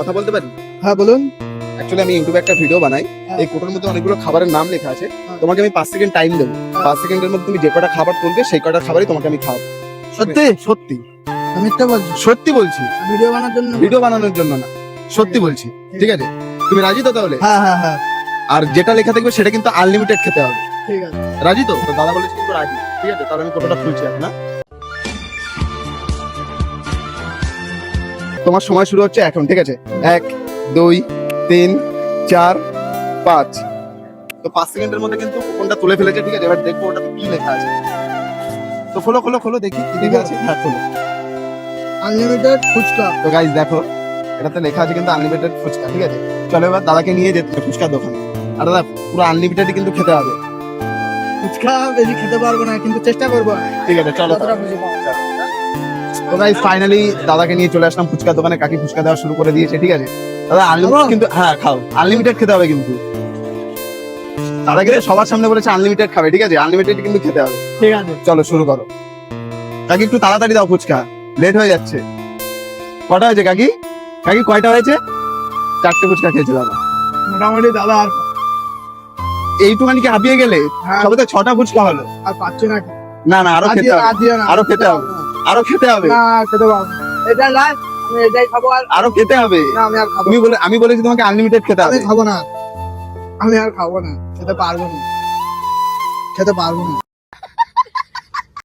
কথা বলতে পারি? হ্যাঁ বলুন। অ্যাকচুয়ালি আমি ইউটিউবে একটা ভিডিও বানাই, এই কোটোর মধ্যে অনেকগুলো খাবারের নাম লেখা আছে, তোমাকে আমি 5 সেকেন্ড টাইম দেবো। 5 সেকেন্ডের মধ্যে তুমি যে কটা খাবার তুলবে সেই কটা খাবারই তোমাকে আমি খাওয়াবো। সত্যি? সত্যি মিথ্যা বলছি? সত্যি বলছি, ভিডিও বানানোর জন্য? ভিডিও বানানোর জন্য না, সত্যি বলছি। ঠিক আছে, তুমি রাজি তো তাহলে? হ্যাঁ হ্যাঁ হ্যাঁ আর যেটা লেখা থাকবে সেটা কিন্তু আনলিমিটেড খেতে হবে। ঠিক আছে। রাজি তো? তো দাদা বলেছে কিন্তু রাজি। ঠিক আছে, তাহলে আমি কোটোটা খুলছি এখন। না, তোমার সময় শুরু হচ্ছে এখন। ঠিক আছে, 1 2 3 4 5। তো 5 সেকেন্ডের মধ্যে কিন্তু কুপনটা তুলে ফেলেছে। ঠিক আছে, এবার দেখবো ওটাতে কি লেখা আছে। তো খোলো খোলো খোলো, দেখি কি লেখা আছে। হ্যাঁ খোলো। আনলিমিটেড ফুচকা। তো গাইস দেখো, এটাতে লেখা আছে কিন্তু আনলিমিটেড ফুচকা। ঠিক আছে, চলো এবার দাদাকে নিয়ে যেতে হবে ফুচকার দোকানে। আর দাদা পুরো আনলিমিটেডই কিন্তু খেতে হবে। ফুচকা বেশি খেতে পারবো না, কিন্তু চেষ্টা করবো। ঠিক আছে চলো। যতটা খুশি পাবো। তো গাইস ফাইনালি দাদাকে নিয়ে চলে আসলাম ফুচকার দোকানে। কাকি ফুচকা দেওয়া শুরু করে দিয়েছে। ঠিক আছে দাদা, আনলিমিটেড খাবো? কিন্তু, হ্যাঁ খাও, আনলিমিটেড খেতে হবে কিন্তু। দাদা কিন্তু সবার সামনে বলেছে আনলিমিটেড খাবে। ঠিক আছে, আনলিমিটেড কিন্তু খেতে হবে। ঠিক আছে। চলো শুরু করো। কাকি একটু তাড়াতাড়ি দাও ফুচকা, লেট হয়ে যাচ্ছে। কটা হয়েছে কাকি? কাকি কয়টা হয়েছে? 4টে ফুচকা খেয়েছে দাদা। মোটামুটি দাদা আর এইটুখানি কি হাঁপিয়ে গেলে? হ্যাঁ। সবে তো 6টা ফুচকা হলো। আর পাচ্ছি না। না না, আরো খেতে হবে, আরো খেতে হবে, আরো খেতে হবে, না খেতে পারবো না। এটা লাস্ট, আমি এটাই খাবো। আর আরো খেতে হবে। না, আমি আর খাবো। আমি বলেছি তোমাকে আনলিমিটেড খেতে আমি হবে। খাবো না, আমি আর খাবো না, খেতে পারবো না, খেতে পারবো না।